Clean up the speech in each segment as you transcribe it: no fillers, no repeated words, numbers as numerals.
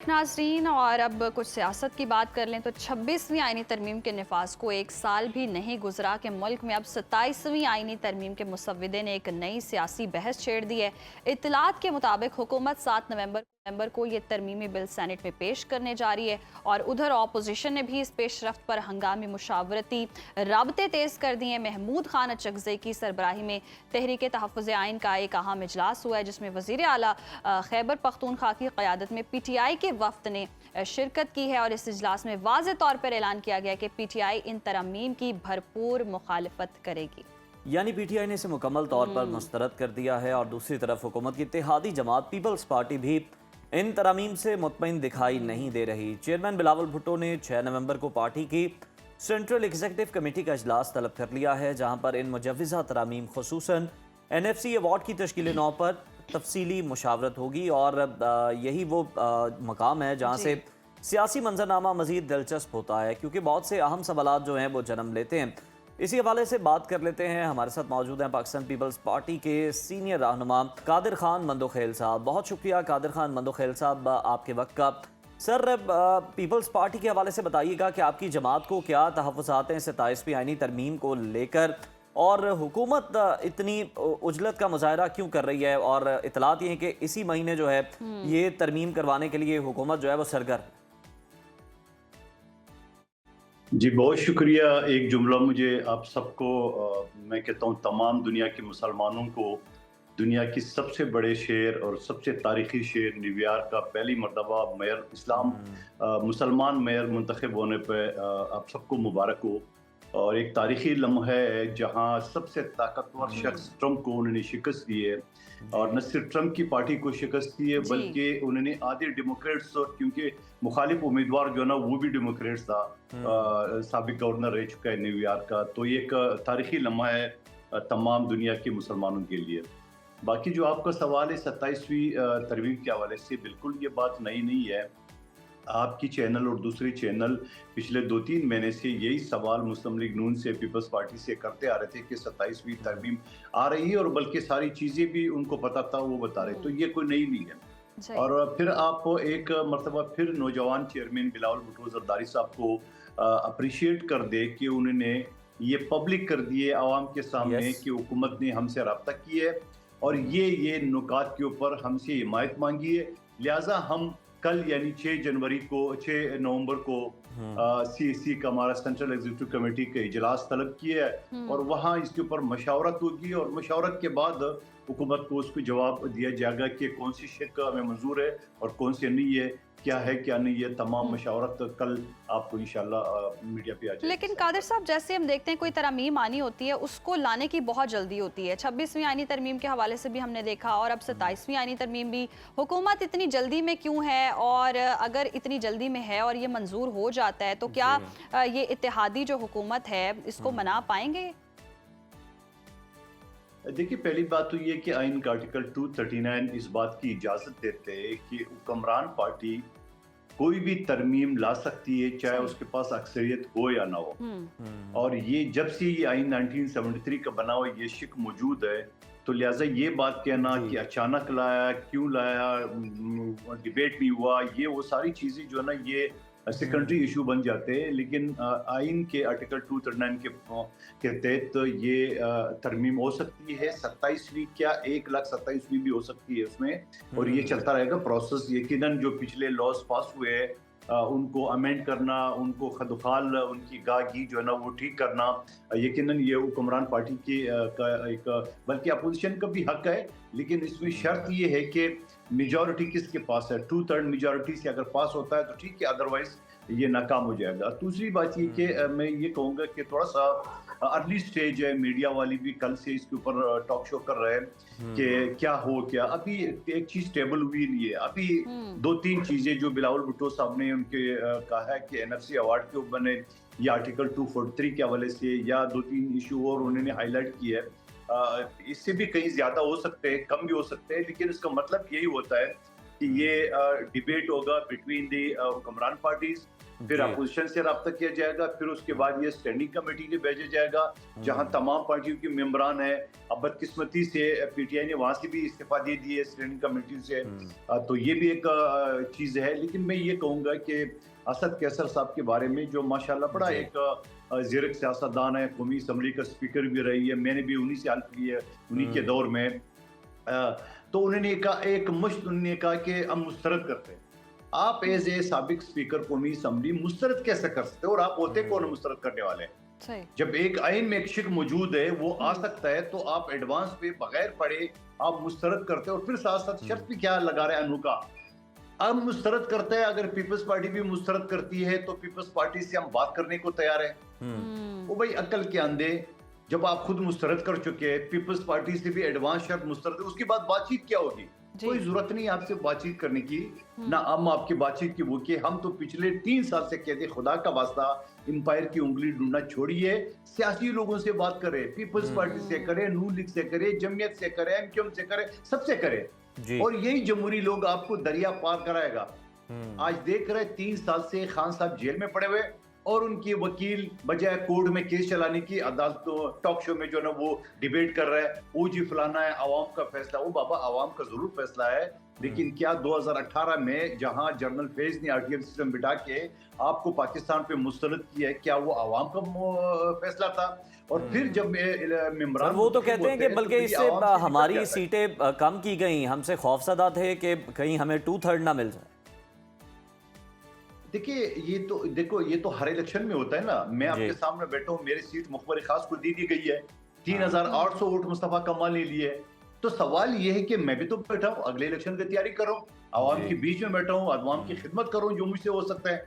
नाज़रीन, और अब कुछ सियासत की बात कर लें तो 26वीं आईनी तरमीम के नफाज को एक साल भी नहीं गुजरा कि मुल्क में अब 27वीं आईनी तरमीम के मुसव्विदे ने एक नई सियासी बहस छेड़ दी है। इत्तलात के मुताबिक हुकूमत 7 नवंबर को ये तरमीमी बिल सेनेट में पेश करने जा रही है और उधर अपोजिशन ने भी इस पेशरफ्त पर हंगामी मुशावरती राबते तेज़ कर दिए हैं। महमूद खान अचकज़ई की सरबराही में तहरीक तहफ़्फ़ुज़ आइन का एक अहम इजलास हुआ है जिसमें वज़ीर आला खैबर पख्तूनख्वा की क़यादत में PTI के वफ़द ने शिरकत की है और इस इजलास में वाज़े तौर पर ऐलान किया गया कि PTI इन तरमीम की भरपूर मुखालफत करेगी। यानी PTI ने इसे मुकम्मल तौर पर मुस्तरद कर दिया है और दूसरी तरफ हुकूमत की इत्तेहादी जमात पीपल्स पार्टी भी इन तरामीम से मुतमईन दिखाई नहीं दे रही। चेयरमैन बिलावल भुट्टो ने 6 नवंबर को पार्टी की सेंट्रल एग्जीक्यूटिव कमेटी का इजलास तलब कर लिया है, जहां पर इन मुजव्विज़ा तरामीम खुसूसन NFC अवार्ड की तश्कील नौ पर तफसीली मुशावरत होगी और यही वो मकाम है जहाँ से सियासी मंजरनामा मज़ीद दिलचस्प होता है, क्योंकि बहुत से अहम सवालात जो हैं वो जन्म लेते हैं। इसी हवाले से बात कर लेते हैं। हमारे साथ मौजूद हैं पाकिस्तान पीपल्स पार्टी के सीनियर रहनुमा कादिर खान मंदोखेल साहब। बहुत शुक्रिया कादिर खान मंदोखेल साहब आपके वक्त का। सर, पीपल्स पार्टी के हवाले से बताइएगा कि आपकी जमात को क्या तहफ़्फ़ुज़ात हैं 27वीं आईनी तरमीम को लेकर, और हुकूमत इतनी उजलत का मुजाहरा क्यों कर रही है, और इतलात ये हैं कि इसी महीने जो है ये तरमीम करवाने के लिए हुकूमत जो है वो सरगर्म। जी बहुत शुक्रिया। एक जुमला मुझे आप सबको मैं कहता हूँ तमाम दुनिया के मुसलमानों को दुनिया की सबसे बड़े शेर और सबसे तारीखी शेर न्यूयॉर्क का पहली मरतबा मेयर इस्लाम मुसलमान मेयर मुंतखब होने पर आप सबको मुबारक हो। और एक तारीखी लम्हा है जहाँ सबसे ताकतवर शख्स ट्रंप को उन्होंने शिकस्त दी है, और न सिर्फ ट्रंप की पार्टी को शिकस्त दी है बल्कि उन्होंने आधे डेमोक्रेट्स, और क्योंकि मुखालिफ उम्मीदवार जो है ना वो भी डेमोक्रेट्स था, साबिक गवर्नर रह चुका है न्यूयॉर्क का। तो ये एक तारीखी लम्हा है तमाम दुनिया के मुसलमानों के लिए। बाकी जो आपका सवाल है 27वीं तरमीम के हवाले से, बिल्कुल ये बात नई नहीं है। आपकी चैनल और दूसरी चैनल पिछले 2-3 महीने से यही सवाल मुस्लिम लीग नून से पीपल्स पार्टी से करते आ रहे थे कि 27वीं तरमीम आ रही है, और बल्कि सारी चीज़ें भी उनको पता था, वो बता रहे। तो ये कोई नई नहीं है। और फिर आप एक मरतबा फिर नौजवान चेयरमैन बिलावल भुट्टो जरदारी साहब को अप्रिशिएट कर दे कि उन्होंने ये पब्लिक कर दिए आवाम के सामने कि हुकूमत ने हमसे रब्ता की है और ये नुकात के ऊपर हमसे हिमायत मांगी है, लिहाजा हम कल यानी 6 नवंबर को CEC का हमारा सेंट्रल एग्जीक्यूटिव कमेटी का इजलास तलब किया है और वहाँ इसके ऊपर मशावरत होगी, और मशावरत के बाद हुकूमत को उसको जवाब दिया जाएगा कि कौन सी शिक हमें मंजूर है और कौन सी नहीं है, क्या है क्या नहीं है। तमाम मशावरत कल आपको इंशाल्लाह मीडिया पे आ जाएगी। लेकिन कादिर साहब, जैसे हम देखते हैं कोई तरमीम आनी होती है उसको लाने की बहुत जल्दी होती है। 26वीं आईनी तरमीम के हवाले से भी हमने देखा, और अब 27वीं आईनी तरमीम भी। हुकूमत इतनी जल्दी में क्यों है, और अगर इतनी जल्दी में है और ये मंजूर हो जाता है तो क्या ये इत्तेहादी जो हुकूमत है इसको मना पाएंगे? देखिए, पहली बात तो ये कि आइन का आर्टिकल 239 इस बात की इजाज़त देते हैं कि हुक्मरान पार्टी कोई भी तरमीम ला सकती है, चाहे उसके पास अक्सरियत हो या ना हो। और ये जब से ये आइन 1973 का बना हुआ ये शिक मौजूद है, तो लिहाजा ये बात कहना कि अचानक लाया, क्यों लाया, डिबेट भी हुआ, ये वो सारी चीज़ें जो है ना ये सेकेंडरी इशू बन जाते हैं। लेकिन आइन के आर्टिकल 239 के तहत ये तरमीम हो सकती है। 27वीं क्या 1,27,000 भी हो सकती है उसमें, और ये चलता रहेगा प्रोसेस। यकीनन जो पिछले लॉज पास हुए हैं उनको अमेंड करना, उनको खदखाल उनकी गागी जो है ना वो ठीक करना, यकीनन ये हुक्मरान पार्टी की का एक, बल्कि अपोजिशन का भी हक है। लेकिन इसमें शर्त ये है कि मेजॉरिटी किसके पास है, 2/3 मेजॉरिटी से अगर पास होता है तो ठीक है, अदरवाइज ये नाकाम हो जाएगा। दूसरी बात ये कि मैं ये कहूँगा कि थोड़ा सा अर्ली स्टेज है, मीडिया वाली भी कल से इसके ऊपर टॉक शो कर रहे हैं कि क्या हो क्या। अभी एक चीज टेबल हुई नहीं है। अभी 2-3 चीजें जो बिलावल भुट्टो साहब ने उनके कहा है कि NFC अवार्ड के ऊपर बने, या आर्टिकल 243 के हवाले से, या 2-3 इशू और उन्होंने हाईलाइट किया है। इससे भी कहीं ज्यादा हो सकते हैं, कम भी हो सकते हैं, लेकिन इसका मतलब यही होता है کہ یہ ڈیبیٹ ہوگا بٹوین دی حکمران پارٹیز، پھر اپوزیشن سے رابطہ کیا جائے گا، پھر اس کے بعد یہ اسٹینڈنگ کمیٹی میں بھیجا جائے گا جہاں تمام پارٹیوں کے ممبران ہیں. اب بدقسمتی سے پی ٹی آئی نے وہاں سے بھی استعفیٰ دے دی ہے اسٹینڈنگ کمیٹی سے، تو یہ بھی ایک چیز ہے. لیکن میں یہ کہوں گا کہ اسد کیسر صاحب کے بارے میں جو ماشاءاللہ بڑا ایک زیرک سیاستدان ہے، قومی اسمبلی کا اسپیکر بھی رہی ہے، میں نے بھی انہی سے حلف کی ہے انہی کے دور میں. تو انہوں نے کہا ایک مشت انہوں نے کہا کہ ہم مسترد کرتے ہیں. آپ ایز اے سابق اسپیکر قومی اسمبلی مسترد کیسے کر سکتے اور آپ ہوتے کون مسترد کرنے والے ہیں؟ جب ایک آئین میں ایک شک موجود ہے وہ آ سکتا ہے تو آپ ایڈوانس پہ بغیر پڑھے آپ مسترد کرتے اور پھر ساتھ ساتھ شرط بھی کیا لگا رہے ہیں انوکھا. اب مسترد کرتا ہے، اگر پیپلز پارٹی بھی مسترد کرتی ہے تو پیپلز پارٹی سے ہم بات کرنے کو تیار ہیں. وہ بھائی عقل کے اندھے، جب آپ خود مسترد کر چکے ہیں پیپلز پارٹی سے بھی ایڈوانس شرط مسترد ہے، اس کے بعد بات چیت کیا ہوگی؟ کوئی ضرورت نہیں آپ سے بات چیت کرنے کی، نہ ہم آپ کی بات چیت کی وہ کہ ہم تو پچھلے 3 سال سے کہتے خدا کا واسطہ امپائر کی انگلی ڈھونڈنا چھوڑیے، سیاسی لوگوں سے بات کرے، پیپلز پارٹی سے کرے، نون لیگ سے کرے، جمعیت سے کرے، ایم کیو ایم سے کرے، سب سے کرے. اور یہی جمہوری لوگ آپ کو دریا پار کرائے گا. آج دیکھ رہے 3 سال سے خان صاحب جیل میں پڑے ہوئے اور ان کی وکیل بجائے کورٹ میں کیس چلانے کی عدالت ٹاک شو میں جو نا وہ ڈیبیٹ کر رہا ہے، وہ جی فلانا ہے عوام کا فیصلہ. وہ بابا عوام کا ضرور فیصلہ ہے، لیکن کیا 2018 میں جہاں جنرل فیض نے RTM سسٹم بٹھا کے آپ کو پاکستان پہ مسترد کیا ہے، کیا وہ عوام کا فیصلہ تھا؟ اور پھر جب ممبران وہ تو کہتے ہیں کہ بلکہ اس سے ہماری سیٹیں کم کی گئیں، ہم سے خوف زدہ تھے کہ کہیں ہمیں 2/3 نہ مل جائے. دیکھیے یہ تو ہر الیکشن میں ہوتا ہے نا. میں آپ کے سامنے بیٹھا ہوں، میری سیٹ مخبر خاص کو دی گئی ہے، 3800 ووٹ مصطفیٰ کمال نے لیے. تو سوال یہ ہے کہ میں بھی تو بیٹھا ہوں، اگلے الیکشن کی تیاری کروں، عوام کے بیچ میں بیٹھا ہوں، عوام کی خدمت کروں جو مجھ سے ہو سکتا ہے.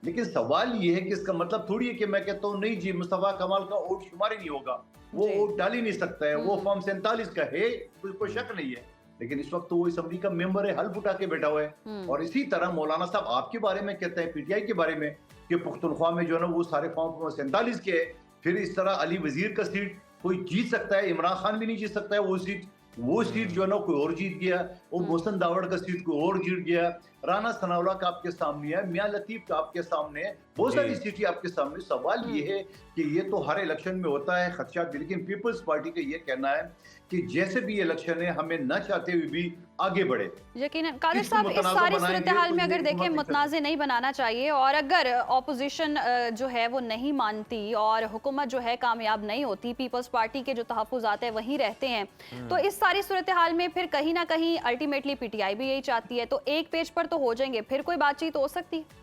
لیکن سوال یہ ہے کہ اس کا مطلب تھوڑی ہے کہ میں کہتا ہوں نہیں جی مصطفیٰ کمال کا ووٹ شمار ہی نہیں ہوگا، وہ ووٹ ڈال ہی نہیں سکتا ہے، وہ فارم 47 کا ہے، کوئی شک نہیں ہے. لیکن اس وقت وہ اسمبلی کا ممبر ہے، حلف اٹھا کے بیٹھا ہوا ہے. اور اسی طرح مولانا صاحب آپ کے بارے میں کہتے ہیں، پی ٹی آئی کے بارے میں کہ پختونخوا میں جو ہے نا وہ سارے فارم 47 کے ہے. پھر اس طرح علی وزیر کا سیٹ کوئی جیت سکتا ہے، عمران خان بھی نہیں جیت سکتا ہے وہ سیٹ جو ہے نا کوئی اور جیت گیا، وہ محسن داوڑ کا سیٹ کوئی اور جیت گیا، رانا ثناءاللہ کا آپ کے سامنے ہے، میاں لطیف کا آپ کے سامنے ہے، بہت ساری سیٹیں آپ کے سامنے. سوال یہ ہے کہ یہ تو ہر الیکشن میں ہوتا ہے خدشات، لیکن پیپلز پارٹی کا یہ کہنا ہے کہ جیسے بھی یہ الیکشن ہے ہمیں نہ چاہتے ہوئے بھی آگے بڑھے. یقیناً قادر صاحب اس ساری صورتحال میں اگر دیکھیں متنازع نہیں بنانا چاہیے، اور اگر اپوزیشن جو ہے وہ نہیں مانتی اور حکومت جو ہے کامیاب نہیں ہوتی، پیپلز پارٹی کے جو تحفظات ہیں وہیں رہتے ہیں، تو اس ساری صورتحال میں پھر کہیں نہ کہیں الٹیمیٹلی پی ٹی آئی بھی یہی چاہتی ہے، تو ایک پیج پر تو ہو جائیں گے، پھر کوئی بات چیت ہو سکتی ہے.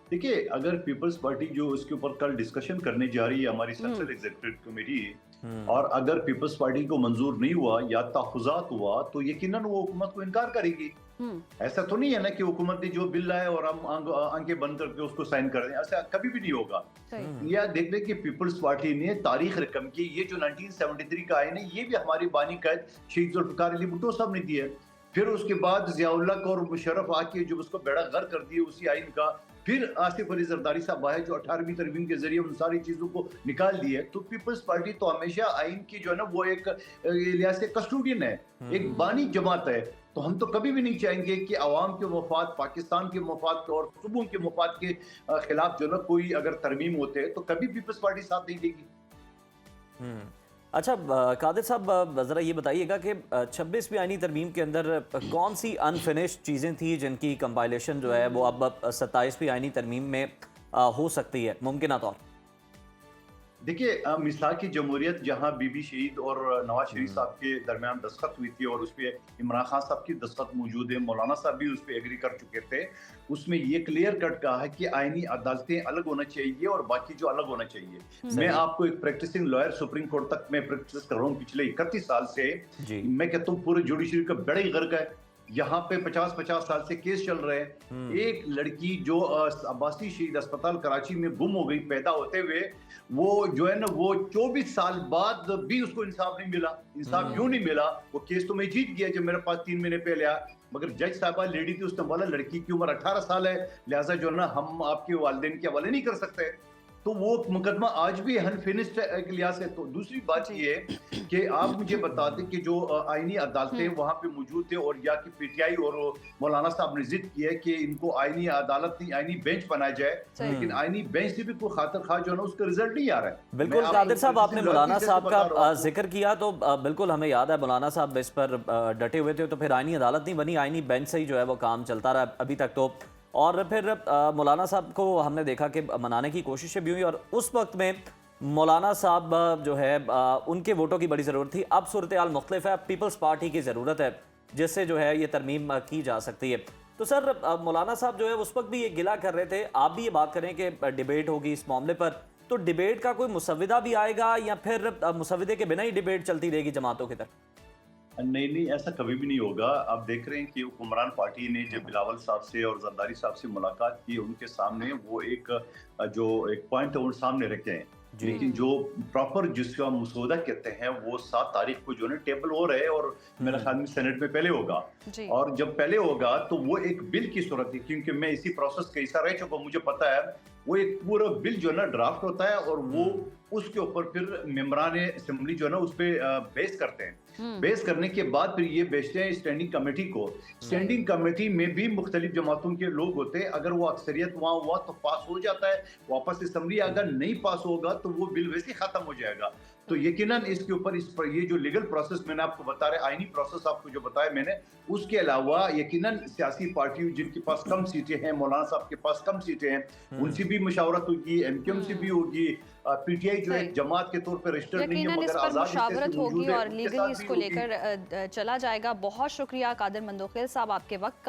دیکھیے اگر پیپلز پارٹی جو اس کے اوپر کل ڈسکشن کرنے جا رہی ہے ہماری سینٹرل ایگزیکٹو کمیٹی، اور اگر پیپلز پارٹی کو منظور نہیں ہوا یا تحفظات ہوا تو یقیناً وہ حکومت کو انکار کرے گی. ایسا تو نہیں ہے نا کہ حکومت نے جو بل لائے اور ہم آنکھیں بند کر کے اس کو سائن کر دیں، ایسا کبھی بھی نہیں ہوگا. یا دیکھ لیں کہ پیپلز پارٹی نے تاریخ رقم کی، یہ جو 1973 کا آئین ہے یہ بھی ہماری بانی قائد شہید ذوالفقار علی بھٹو صاحب نے دیا ہے. پھر اس کے بعد ضیاء اللہ اور مشرف آ کے جو اس کو بیڑا غرق کر دیے اسی آئین کا، پھر آصف علی زرداری صاحب آئے جو 18ویں ترمیم کے ذریعے ان ساری چیزوں کو نکال دیے. تو پیپلز پارٹی تو ہمیشہ آئین کی جو ہے نا وہ ایک لحاظ سے کسٹوڈین ہے، ایک بانی جماعت ہے. تو ہم تو کبھی بھی نہیں چاہیں گے کہ عوام کے مفاد، پاکستان کے مفاد اور صوبوں کے مفاد کے خلاف جو ہے نا کوئی اگر ترمیم ہوتے ہیں تو کبھی پیپلز پارٹی ساتھ نہیں دے گی. اچھا قادر صاحب ذرا یہ بتائیے گا کہ 26ویں آئینی ترمیم کے اندر کون سی انفنشڈ چیزیں تھیں جن کی کمپائلیشن جو ہے وہ اب 27ویں آئینی ترمیم میں ہو سکتی ہے ممکنہ طور؟ دیکھیے مصداق جمہوریت جہاں بی بی شہید اور نواز شریف صاحب کے درمیان دستخط ہوئی تھی اور اس پہ عمران خان صاحب کی دستخط موجود ہے، مولانا صاحب بھی اس پہ ایگری کر چکے تھے. اس میں یہ کلیئر کٹ کہا ہے کہ آئینی عدالتیں الگ ہونا چاہیے اور باقی جو الگ ہونا چاہیے. میں آپ کو ایک پریکٹسنگ لائر سپریم کورٹ تک میں پریکٹس کر رہا ہوں پچھلے 31 سال سے. میں کہتا ہوں پورے جوڈیشری کا بڑا ہی غرق ہے. یہاں پہ 50 سال سے کیس چل رہے ہیں. ایک لڑکی جو عباسی شہید اسپتال کراچی میں گم ہو گئی پیدا ہوتے ہوئے، وہ جو ہے نا وہ 24 سال بعد بھی اس کو انصاف نہیں ملا. انصاف کیوں نہیں ملا؟ وہ کیس تو میں جیت گیا جب میرے پاس 3 مہینے پہلے آیا، مگر جج صاحبہ لیڈی تھی، اس نے بولا لڑکی کی عمر 18 سال ہے، لہٰذا جو ہے نا ہم آپ کے والدین کے حوالے نہیں کر سکتے. तो वो मुकदमा आज भी अनफिनिश्ड है एक लिहाज से। तो दूसरी बात ये है कि आप मुझे बता दें कि जो आईनी अदालतें वहाँ पे मौजूद थे और या कि पीटीआई और मौलाना साहब ने जिद की है कि इनको आईनी अदालत नहीं आईनी बेंच बनाया जाए, लेकिन आईनी बेंच से भी कोई खातर खा जो है ना उसका रिजल्ट नहीं आ रहा है। बिल्कुल कादिर साहब, आपने मौलाना साहब का जिक्र किया तो बिल्कुल हमें याद है मौलाना साहब इस पर डटे हुए थे, तो फिर आईनी अदालत नहीं बनी, आईनी बेंच से ही जो है वो काम चलता रहा अभी तक। तो और फिर मौलाना साहब को हमने देखा कि मनाने की कोशिशें भी हुई और उस वक्त में मौलाना साहब जो है उनके वोटों की बड़ी ज़रूरत थी। अब सूरत हाल मुख्तलिफ है, पीपल्स पार्टी की ज़रूरत है जिससे जो है ये तरमीम की जा सकती है। तो सर मौलाना साहब जो है उस वक्त भी ये गिला कर रहे थे, आप भी ये बात करें कि डिबेट होगी इस मामले पर, तो डिबेट का कोई मुसविदा भी आएगा या फिर मुसविदे के बिना ही डिबेट चलती रहेगी जमातों की तरफ? नहीं, ऐसा कभी भी नहीं होगा। आप देख रहे हैं कि हुक्मरान पार्टी ने जब बिलावल साहब से और जरदारी साहब से मुलाकात की, उनके सामने वो एक पॉइंट वो सामने रखे हैं, लेकिन जो प्रॉपर जिसका मसौदा कहते हैं वो 7 तारीख को जो है टेबल हो रहे और मेरा ख्याल में सेनेट में पहले होगा। और जब पहले होगा तो वो एक बिल की सूरत है, क्योंकि मैं इसी प्रोसेस का हिस्सा रह चुका हूँ, मुझे पता है। वो एक पूरा बिल जो है ना ड्राफ्ट होता है और वो उसके ऊपर फिर मेंबरान असेंबली जो है ना उस पे बेस करते हैं। बेस करने के बाद फिर ये भेजते हैं स्टैंडिंग कमेटी को। स्टैंडिंग कमेटी में भी मुख्तलिफ जमातों के लोग होते हैं, अगर वो अक्सरियत वहाँ हुआ तो पास हो जाता है वापस असेंबली, अगर नहीं पास होगा तो वो बिल वैसे खत्म हो जाएगा। तो यकीनन इसके ऊपर इस पर ये जो लीगल प्रोसेस मैंने आपको बता रहा, आईनी प्रोसेस आपको जो बताया मैंने, उसके अलावा यकीनन सियासी पार्टियों जिनके पास कम सीटें हैं, मौलाना साहब के पास कम सीटें हैं, उनसे भी मशवरत होगी, एमक्यूएम से भी होगी, पीटीआई जो है जमात के तौर पर रजिस्टर्ड नहीं है मगर आजाद मुशावरत होगी और लीगली इसको लेकर चला जाएगा। बहुत शुक्रिया कादिर मंदोखिल साहब आपके वक्त का।